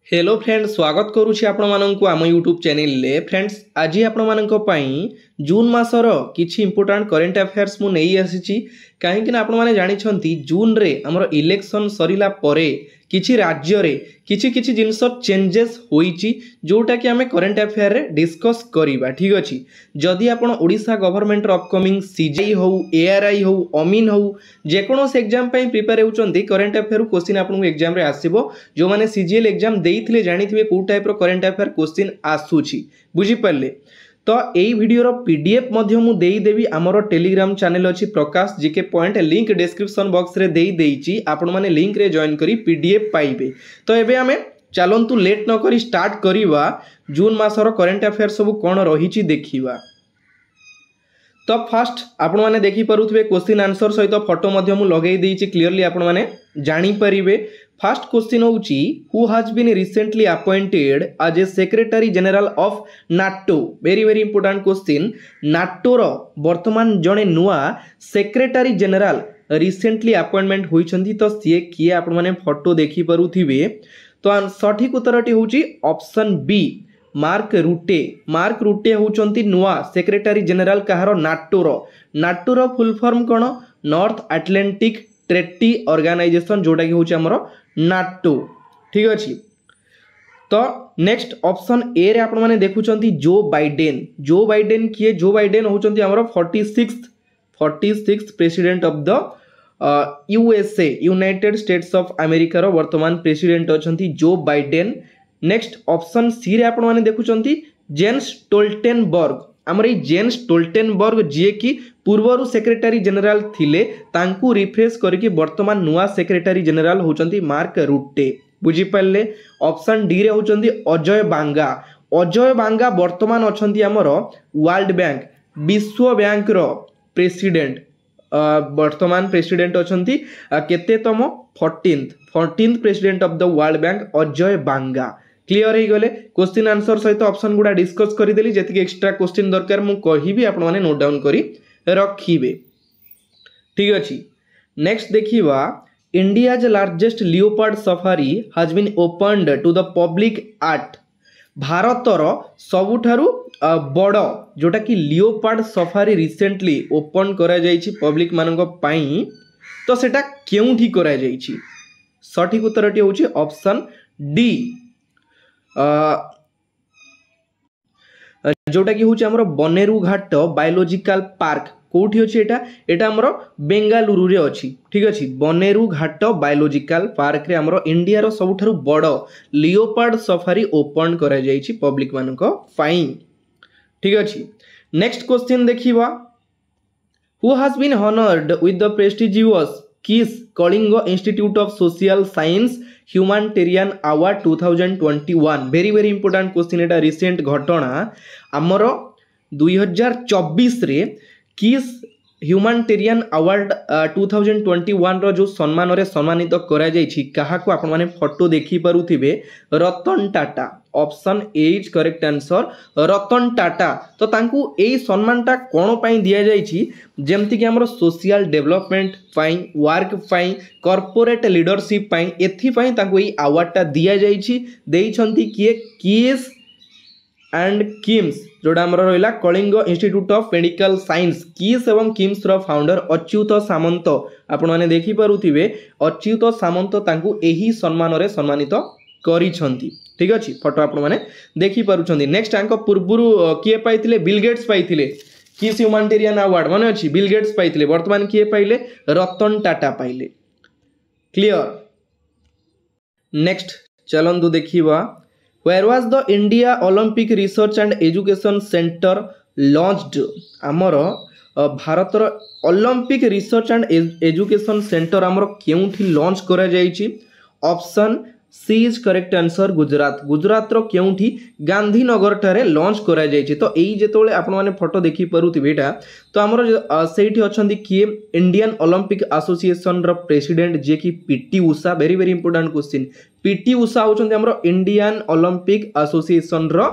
Hello friends, स्वागत करुछि आपण माननकु आम यूट्यूब चैनल ले। फ्रेंड्स, आज आपण माननक पई जून मासर किछि इंपोर्टेंट करेंट अफेयर्स मु नेई आसीछि। काहे कि आपण माने जानि छंती जून रे हमर इलेक्शन सरिला परे किछि राज्य रे किछि जिंस चेंजेस होईछि जोटा कि हमें करेंट अफेयर रे डिस्कस करिबा। ठीक अछि, जदि आपण ओडिशा गवर्नमेंट रो अपकमिंग सीजेई हो, एआरआई हो, अमीन हो, जेकोनोस एग्जाम पई प्रिपेयर होउचंती करेंट अफेयर क्वेश्चन आपन एग्जाम रे आसीबो। जो माने सीजीएल एग्जाम देइथिले जानिथिबे को टाइप रो करेंट अफेयर क्वेश्चन आसुछि, बुझि परले। तो एई वीडियो रो पीडीएफ मध्य मु देई देबी। हमरो टेलीग्राम चैनल अछि Prakash GK point, link description box रे देई देइछि। आपण माने लिंक रे जॉइन करी पीडीएफ पाइबे। तो एबे हमें चलंतु लेट न करी स्टार्ट करिवा जून मासर करेंट अफेयर सब कोन रहिछि देखिबा। तो फर्स्ट आपण माने देखि परुथबे क्वेश्चन आंसर सहित फोटो मध्य मु लगेई देइछि, क्लियरली आपण माने जानि परिबे। फर्स्ट क्वेश्चन होउछि who has been recently appointed as a secretary general of NATO. Very important question. NATO रो वर्तमान जने नुआ सेक्रेटरी जनरल रिसेंटली अपॉइंटमेंट होइछंती। तो सीए किए आपण माने फोटो देखि परुथिबे। तो सठिक उत्तरटी होउछि ऑप्शन बी, मार्क रुटे। मार्क रुटे होउचंती नुआ सेक्रेटरी जनरल कहारो नाटो रो फुल फॉर्म कोन? नॉर्थ अटलांटिक ट्रेटी ऑर्गेनाइजेशन, जोटा कि होउछि हमरो नाटो। ठीक अछि। तो नेक्स्ट ऑप्शन ए रे आपण माने देखुचंती जो बाइडेन। जो बाइडेन किए? जो बाइडेन होउचंती हमरो 46th president of the USA, United States of America रो वर्तमान president अछंती Joe Biden. Next option C रे आपण माने देखुचंती जेन्स स्टोल्टेनबर्ग। हमर ई जेन्स स्टोल्टेनबर्ग जे कि पूर्वरु सेक्रेटरी जनरल थिले, तांकू रिफ्रेश करके वर्तमान नुआ सेक्रेटरी जनरल होचंती मार्क रुटे, बुझी पाले। ऑप्शन डी रे होचंती अजय बांगा। अजय बांगा वर्तमान अछंती हमर वर्ल्ड बैंक, विश्व बैंक रो प्रेसिडेंट। वर्तमान प्रेसिडेंट अछंती केतेतम 14th president of the world bank Ajay Banga. Clear हो गले। क्वेश्चन आंसर सहित ऑप्शन गुडा डिस्कस करिदेली। जेतिके एक्स्ट्रा क्वेश्चन दरकार मु कहिबी, आपण माने नोट डाउन करी रखिबे। ठीक अछि। नेक्स्ट देखिबा India's largest leopard safari has been opened to the public at. भारतर सबुठारु बड़ जोटा कि लियोपार्ड सफारी रिसेंटली ओपन करा जाइछि पब्लिक मानक पई। तो सेटा केउठी करा जाइछि? सठिक उत्तरटी होछि ऑप्शन डी, जोटा कि होछि हमरो बनेरु घाट बायोलॉजिकल पार्क। कोठी अछि एटा? एटा हमरो बेंगालुरु रे अछि। ठीक अछि। बनेरु घाट बायोलॉजिकल पार्क रे हमरो इंडिया रो सबुठारु बड़ लियोपार्ड सफारी ओपन करा जाइछि पब्लिक मानक पई। ठीक अछि। नेक्स्ट क्वेश्चन देखिबा who has been honoured with the prestigious KISS Kalinga institute of social science humanitarian award 2021। Very important question. एटा रिसेंट घटना हमरो 2024 रे किस ह्यूमैनिटेरियन अवार्ड 2021 रो जो सम्मान रे सम्मानित करा जाइछि काहाको आपण माने फोटो देखि परुथिबे Ratan Tata. Option A is correct answer, Ratan Tata. तो तांकू एई सम्मानटा कोन पई दिया जाइछि? जेमति कि हमरो सोशल डेवलपमेंट पई, वर्क पई, कॉर्पोरेट लीडरशिप पई, एथि पई तांकू एई अवार्डटा दिया जाइछि। देइछंती किए? किस एंड किम्स, जोड़ा हमर रहिला Kalinga institute of medical science. KISS एवं किम्स रो फाउंडर अच्युत सामंत। आपण माने देखि परुथिबे अच्युत सामंत तांकू एही सम्मान रे सम्मानित करिछंती। ठीक अछि। फोटो आपण माने देखि परुछंती। नेक्स्ट आंक पूर्वरु किए पाइथिले? बिल गेट्स पाइथिले किस ह्यूमैनिटेरियन अवार्ड, माने अछि बिल गेट्स पाइथिले। वर्तमान किए पाइले? रतन टाटा पाइले। क्लियर। नेक्स्ट चलंदु देखिबा Where was the India Olympic Research and Education Center launched? आमर भारतर Olympic research and education center आमर केउठी लॉन्च करा जाइछि? Option C is correct answer, Gujarat. Gujarat रो केउठी? गांधीनगर ठारे लॉन्च करा जाइछि। तो एई जेतोले आपण माने फोटो देखि परुथिबे एटा, तो आमर सेठी अछंती किए? इंडियन ओलंपिक एसोसिएशन रो प्रेसिडेंट जे कि PT Usha. Very important question. PT Usha होचंती हमरो इंडियन ओलंपिक एसोसिएशन रो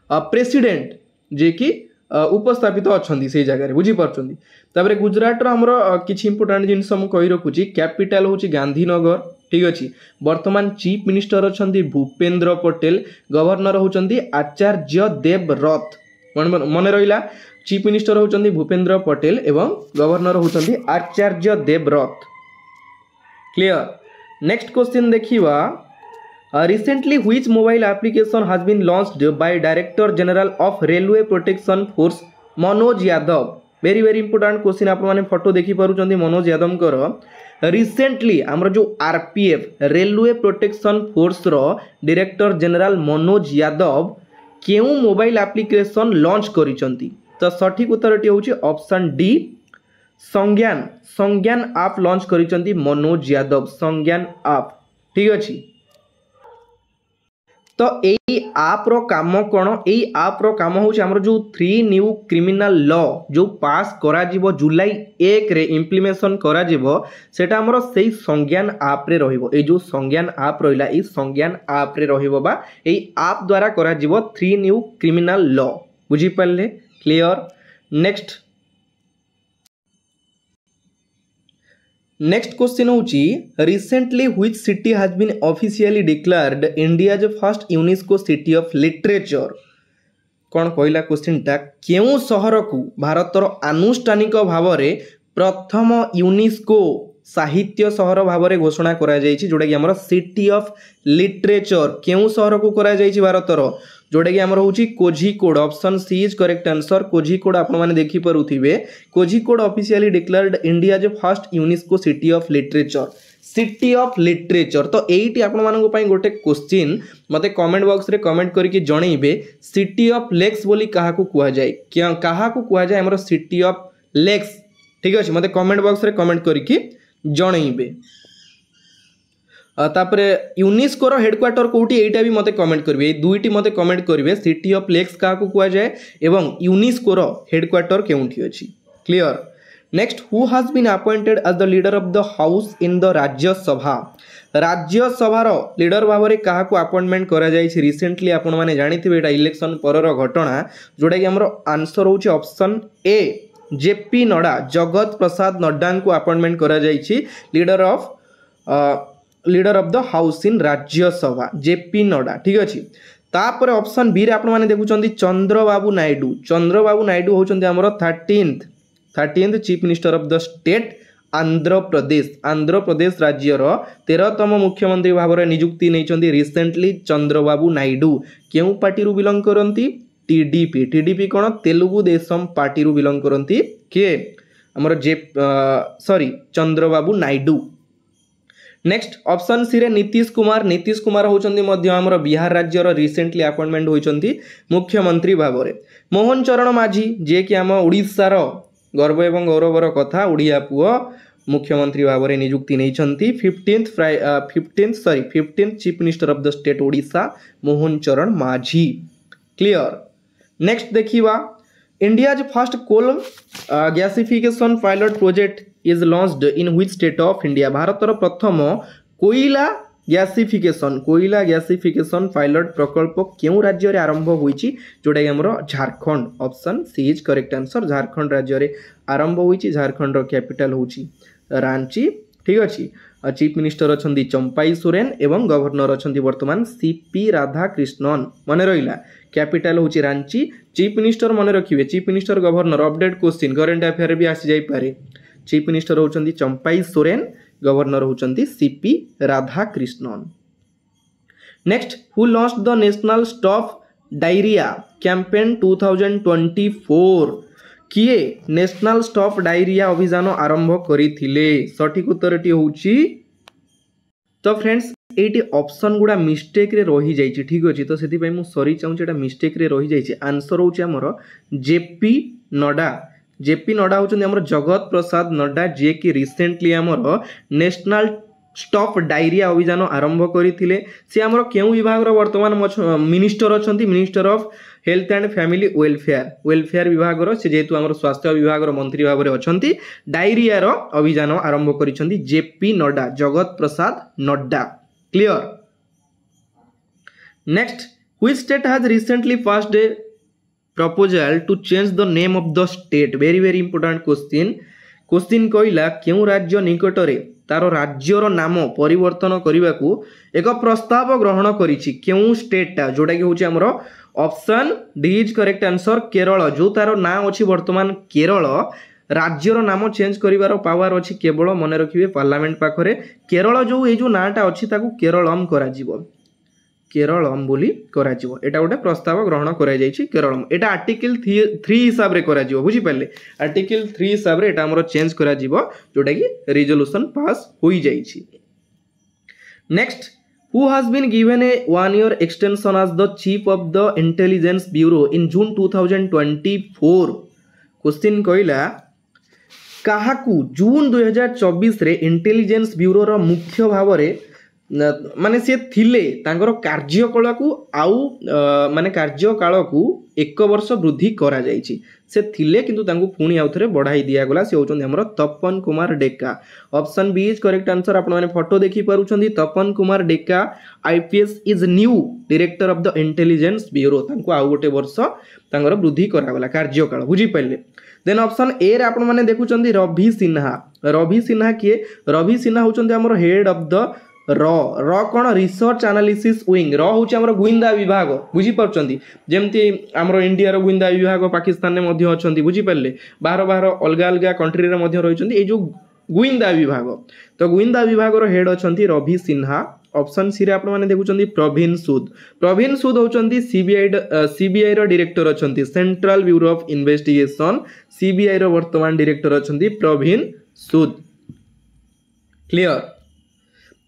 प्रेसिडेंट जे कि उपस्थापित अछंती से जगह रे, बुझी परछंती। ताबरे गुजरात रो हमरो किछि इंपोर्टेंट जिंस हम कहि रखुची। कैपिटल होची गांधीनगर। ठीक अच्छे। वर्तमान चीफ मिनिस्टर अच्छा भूपेन्द्र पटेल, गवर्नर होती आचार्य देवव्रत। मन रहा चीफ मिनिस्टर होती भूपेन्द्र पटेल एवं गवर्नर होती Acharya Devvrat. Clear. Next question देखिवा, recently which mobile application has been launched by director general of railway protection force Manoj Yadav. Very very important question, आप मैंने फोटो देखी पारुचंदी मनोज यादव कर। रिसेंटली आमर जो आरपीएफ रेलवे प्रोटेक्शन फोर्स रो डायरेक्टर जनरल मनोज यादव केउ मोबाइल एप्लिकेशन लॉन्च करिसंती? तो सठिक उत्तर होची ऑप्शन डी संज्ञान। संज्ञान आप लॉन्च करिसंती मनोज यादव, संज्ञान आप। ठीक अछि। तो यही आप रो काम कौन? यही आप रो काम हूँ आमर जो 3 न्यू क्रिमिनाल लॉ जो पास करा जीवो जुलाई 1 रे इम्प्लीमेशन करा जीवो सेटा आमर से संज्ञान आप रे रहिबो। ए जो संज्ञान आप रहिला ए संज्ञान आप रे रहिबो बा एई आप द्वारा करा जीवो 3 न्यू क्रिमिनाल लॉ। बुझी पाले? क्लियर। नेक्स्ट क्वेश्चन होची, recently which city has been officially declared India's first UNESCO city of literature? कौन कहला क्वेश्चन टा? केउ सहर को भारतर आनुष्ठानिक भाव में प्रथम यूनेस्को साहित्य सहर भाव में घोषणा करा जायछि, जोटा कि हमर सिटी ऑफ लिटरेचर केउ सहर को करा जायछि भारतर? जोटा कि आमर होची Kozhikode. Option C is correct answer. Kozhikode आपण माने देखि परुथिबे। कोझिकोड ऑफिशियली डिक्लेयर्ड इंडिया जे first UNESCO city of literature. City of literature. तो एइटी आपण मानको पई गोटे क्वेश्चन मते कमेंट बॉक्स रे कमेंट करके जणैबे, सिटी ऑफ लेक्स बोली काहा को कुआ जाय? क्या काहा को कुआ जाय हमर सिटी ऑफ लेक्स? ठीक अछि, मते कमेंट बॉक्स रे कमेंट करके जणैबे। तापरे यूनेस्को रो हेडक्वार्टर कोठी एटा भी मते कमेंट करिवे। ए दुईटी मते कमेंट करिवे, सिटी ऑफ लेक्स का को कुआ जाय एवं यूनेस्को रो हेडक्वार्टर केउठी अछि। Clear. Next, who has been appointed as the leader of the house in the Rajya Sabha? Rajya Sabha रो लीडर भाबरे काहा को अपॉइंटमेंट करा जायछि? रिसेंटली आपण माने जानिथिबे एटा इलेक्शन परर घटना, जोटा कि हमरो आंसर होछि option A JP Nadda. Jagat Prasad Nadda को अपॉइंटमेंट करा जायछि leader of the house in Rajya Sabha, JP Nadda. ठीक अछि। तापर ऑप्शन बी रे आपण माने देखुचंदी चंद्रबाबू नायडू। चंद्रबाबू नायडू होचंदी हमरो 13th chief minister of the state Andhra Pradesh. Andhra Pradesh राज्यर 13तम मुख्यमंत्री भाव में नियुक्ति नहीं रिसेंटली चंद्रबाबू नायडू। केउ पार्टी रु बिलोंग करती? टीडीपी। टीडीपी कौन? तेलुगु देशम पार्टी रु बिलोंग करती किए? हमर Chandrababu Naidu. Next option C रे नीतीश कुमार। नीतीश कुमार होचंदी मध्य हमर बिहार राज्यर रिसेंटली अपॉइंटमेंट होइचंती मुख्यमंत्री भाव में। मोहन चरण माझी जे कि आम ओडिशार गर्व एवं गौरवर कथा, ओडिया पुओ मुख्यमंत्री भाव में नियुक्ति नहीं। 15th chief minister of the state Odisha Mohan Charan Majhi. Clear. Next देखिवा, India's first coal gasification pilot project is launched in which state of India? भारतर प्रथम कोयला गैसिफिकेशन पायलट प्रकल्प केउ राज्य रे आरंभ होईची? जोटा कि हमर Jharkhand. Option C is correct answer. Jharkhand राज्य रे आरंभ होईची। झारखंड रो कैपिटल होची रांची। ठीक अछि। चीफ मिनिस्टर अछंदी चंपाई सोरेन एवं गवर्नर अछंदी वर्तमान सीपी राधाकृष्णन। मन रहिला कैपिटल होची रांची। चीफ मिनिस्टर मन रखिबे, chief minister governor update question current affair भी आसी जाई पारे। चीफ मिनिस्टर होचंदी चंपाई सोरेन, गवर्नर होचंदी CP Radhakrishnan. Next, who launched the national stop diarrhoea campaign 2024? किए नेशनल स्टॉप डायरिया अभियान आरंभ करिथिले? सठिक उत्तरटी होउची, तो फ्रेंड्स एटी ऑप्शन गुडा मिस्टेक रे रही जाइछि। ठीक अछि, तो सेति पई मु सॉरी चाहूँ एटा मिस्टेक रे रही जाइछि। आंसर होउची हमर जेपी नड्डा। जेपी नड्डा होचंदी हमर जगत प्रसाद नड्डा, जे कि रिसेंटली हमर नेशनल स्टॉप डायरिया अभियान आरंभ करिथिले। से हमर केउ विभाग रो वर्तमान मिनिस्टर अछंती, minister of health and family welfare विभाग रो, से जेतु हमर स्वास्थ्य विभाग रो मंत्री भाव रे अछंती। डायरिया रो अभियान आरंभ करिसंती JP Nadda, Jagat Prasad Nadda. Clear. Next, which state has recently passed a proposal to change the name of the state? very very important question. Question कहला क्यों राज्य निकटरे तार राज्यर नाम परिवर्तन करने को एक प्रस्ताव ग्रहण करिछि क्यों स्टेटा जोटा कि होछि हमरो option D is correct answer Kerala जो तार ना अछि वर्तमान केरल राज्यर नाम चेंज करिवार पावर अछि केवल मन रखिबे पार्लियामेंट पाखरे केरल जो ए जो नाटा अछि ताकू केरलम करा जिवो केरलम बोली करा जिवो एटा गोटे प्रस्ताव ग्रहण करा जायछि केरलम एटा आर्टिकल 3 हिसाब रे करा जिवो बुझि पाले आर्टिकल 3 हिसाब रे एटा हमरो चेंज करा जिवो जोटा कि रिजोल्यूशन पास होई जायछि next who has been given a 1 year extension as the chief of the intelligence bureau in June 2024 question कहला काहाकू जून 2024 रे इंटेलिजेंस ब्यूरो रो मुख्य भाव रे माने से थिले तांकर कार्यकाल को आउ माने कार्यकाल को 1 वर्ष वृद्धि करा जायछि से थिले किंतु तांको पुणी आउ थरे बढ़ाई दिया गला से होचन हमरो Tapan Kumar Deka option B is correct answer आपण माने फोटो देखि पारुछंदी Tapan Kumar Deka IPS is new director of the intelligence bureau तांको आउ गोटे वर्ष तांकर वृद्धि करा गला कार्यकाल बुझी पाइले देन ऑप्शन ए रे आपण माने देखुचंदी रवि सिन्हा किए रवि सिन्हा होचंदी हमरो हेड ऑफ द र कौन रिसर्च एनालिसिस विंग हूँ आम गुइंदा विभाग बुझी पार्टी जमती आम इंडिया गुइंदा विभाग पाकिस्तान में अच्छा बुझीपारे बाहर बाहर अलग अलग कंट्री रही जो गुइंदा विभाग तो गुइंदा विभाग हेड अच्छा रवि सिन्हा ऑप्शन सी रे आपने देखुं प्रवीण सूद होती सीबीआई डायरेक्टर अच्छा central bureau of investigation CBI वर्तमान डायरेक्टर अच्छा Praveen Sood clear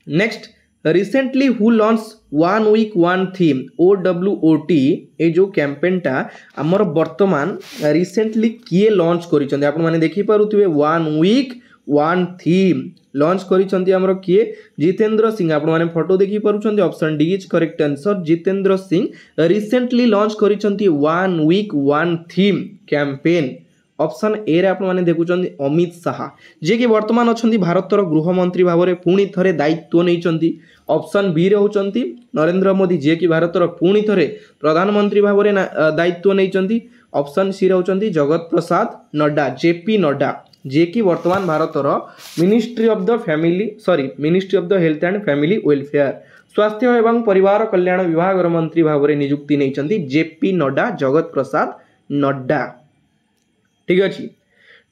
next recently who launch 1 week 1 theme OWOT ए जो कैंपेन टा हमर वर्तमान रिसेंटली किए लॉन्च करिसंती आपण माने देखि पारुथिबे 1 वीक 1 थीम लॉन्च करिसंती हमर किए जितेंद्र सिंह आपण माने फोटो देखि पारुछंती option D is correct answer Jitendra Singh recently launch करिसंती 1 week 1 theme campaign option A रे आपण माने देखुचंदी अमित शाह जे कि वर्तमान अछंती भारतर गृह मंत्री भाव में पुणी थरे दायित्व नैचंती ऑप्शन बी रे होचंती नरेंद्र मोदी जे कि भारतर पुणी थरे प्रधानमंत्री भाव में दायित्व नैचंती ऑप्शन सी रे होचंती जगत प्रसाद नड्डा जेपी नड्डा जे कि वर्तमान भारतर ministry of the health and family welfare स्वास्थ्य एवं परिवार कल्याण विभाग मंत्री भाव में नियुक्ति नैचंती जेपी नड्डा जगत प्रसाद नड्डा ठीक अच्छे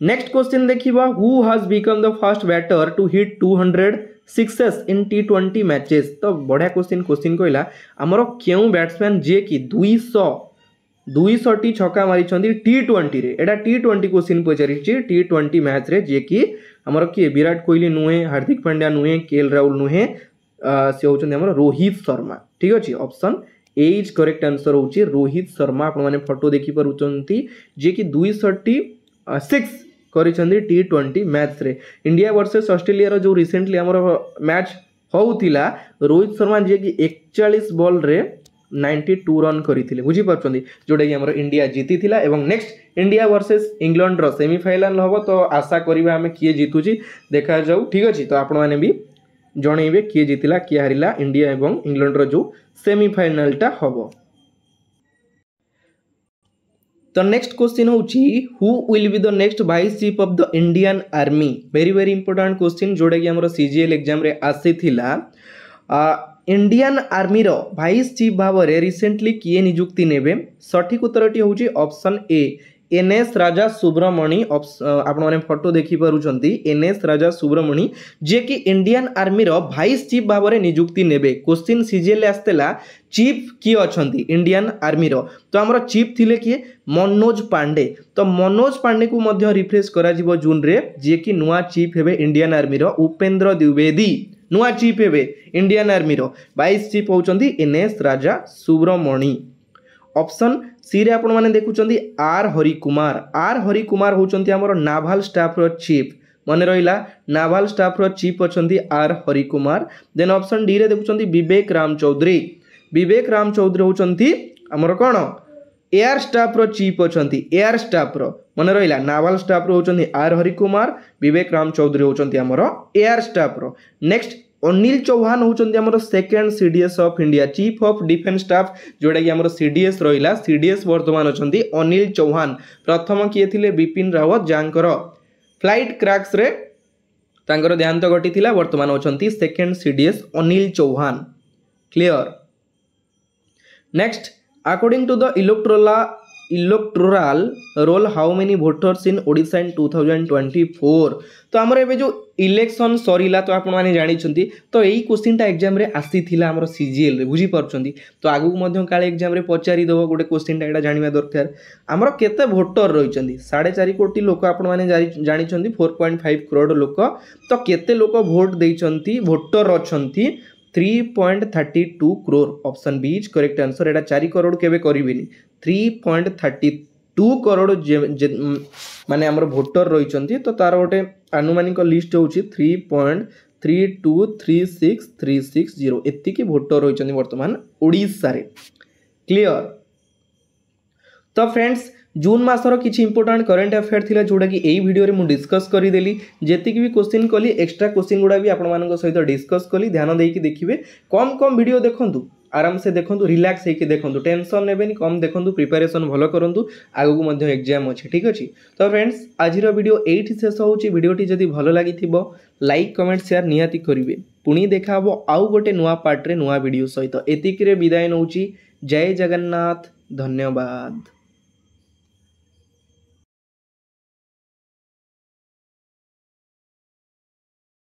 नेक्स्ट क्वेश्चन देखिबा who has become the first batter to hit 200 sixes in T20 matches तो बढ़िया क्वेश्चन कहला हमरो क्यों बैट्समैन जे कि 200 टी छक्का मारी T20 रे एटा T20 क्वेश्चन पचारि T20 मैच रे जे कि हमरो के विराट कोहली नुहे हार्दिक पांड्या नुहे केएल राहुल नुहे से होचंदी हमरो रोहित शर्मा ठीक अछि option A is correct answer होची रोहित शर्मा आपण माने फोटो देखि पारुचंती जे कि 236 करिसंदी T20 मैच रे इंडिया वर्सेस ऑस्ट्रेलिया रो जो रिसेंटली हमरो मैच होउतिला रोहित शर्मा जे कि 41 बॉल रे 92 रन करिथिले बुझी पारुचंदी जोडा कि हमरो इंडिया जीतिथिला एवं नेक्स्ट इंडिया वर्सेस इंग्लैंड रो सेमीफाइनल हबो तो आशा करिबा हमें किए जीतुची देखा जाऊ ठीक अछि तो आपण माने भी जणेबे किए जीतिला किए हारिला इंडिया एवं इंग्लैंड रो जो सेमीफाइनल टा हबो तो नेक्स्ट क्वेश्चन होची who will be the next vice chief of the Indian army very important question जोड़ा कि हमरो सीजीएल एग्जाम रे आसीथिला इंडियन आर्मी रो वाइस चीफ भाव रे रिसेंटली किए नियुक्ति नेबे सठिक उत्तरटी होची ऑप्शन ए एनएस राजा सुब्रमणी आपण माने फोटो देखि पारुचंती एनएस राजा सुब्रमणी जे कि इंडियन आर्मी रो वाइस चीफ भाव रे नियुक्ति नेबे क्वेश्चन सीजीएल आस्तेला चीफ की अछंती इंडियन आर्मी रो तो हमरो चीफ थिले किए मनोज पांडे तो मनोज पांडे को मध्य रिफ्रेश करा जिवो जून रे जे कि नुआ चीफ हेबे इंडियन आर्मी रो उपेंद्र द्विवेदी नुआ चीफ हेबे इंडियन आर्मी रो वाइस चीफ होचंती एनएस राजा सुब्रमणी ऑप्शन सी रे आपण माने देखुचंदी आर हरिकुमार होचंती हमरो नाभाल स्टाफ रो चीफ मन रहिला नाभाल स्टाफ रो चीफ अछंती R Harikumar then option D रे देखुचंदी विवेक राम चौधरी होचंती हमरो कोन एयर स्टाफ रो चीफ अछंती एयर स्टाफ रो मन रहिला नाभाल स्टाफ रो होचंती आर हरिकुमार विवेक राम चौधरी होचंती हमरो एयर स्टाफ रो नेक्स्ट अनिल चौहान होचंती हमरो second CDS of India chief of defence staff जोड़ा कि हमरो सीडीएस रहिला सीडीएस वर्तमान अछंती अनिल चौहान प्रथम किए थिले बिपिन रावत जानकर फ्लाइट क्रैक्स रे तांकर देहांत घटी वर्तमान होचंती second CDS Anil Chauhan clear. Next according to the electoral roll how many voters in Odisha in 2024 तो आमर एबे जो इलेक्शन सरीला तो आपण माने जानि छंती तो एई क्वेश्चनटा एग्जाम रे आसीथिला हमर सीजीएल रे बुझी परछंती तो आगु मध्य काले एग्जाम रे पचारि दबो गोटे क्वेश्चनटा एटा जानिबा दरकार हमर केते वोटर रहिचंती 4.5 कोटी लोक आपण माने जानि छंती 4.5 करोड़ लोक तो केते लोक वोट देइचंती वोटर अछंती 3.32 crore option B is correct answer एटा 4 करोड़ केबे करिवेनी 3.32 करोड़ माने हमर वोटर रहिचंती तो तार गोटे आनुमानिक लिस्ट होची 3.32363660 एति की वोटर रहिचंती वर्तमान ओडिसा रे क्लियर। तो फ्रेंड्स जून मासर किछि इंपोर्टेंट करंट अफेयर थिला जोडा कि एई वीडियो रे मु डिस्कस करि देली जेति कि भी क्वेश्चन कली एक्स्ट्रा क्वेश्चन गुडा भी आपण मानक सहित डिस्कस कली ध्यान देई कि देखिबे कम कम वीडियो देखंतु आराम से देखंतु रिलैक्स हेकि देखंतु टेंशन नेबेनी कम देखंतु प्रिपरेशन भलो करंतु आगु मध्य एग्जाम अछि ठीक अछि। तो फ्रेंड्स आजिर वीडियो एठी शेष होउची वीडियोटी जदी भलो लागिथिबो लाइक कमेंट शेयर निहाती करिवे पुनी देखाबो आउ गोटे नुवा पार्ट रे नुवा वीडियो सहित एतिकरे विदाय नउची जय जगन्नाथ धन्यवाद।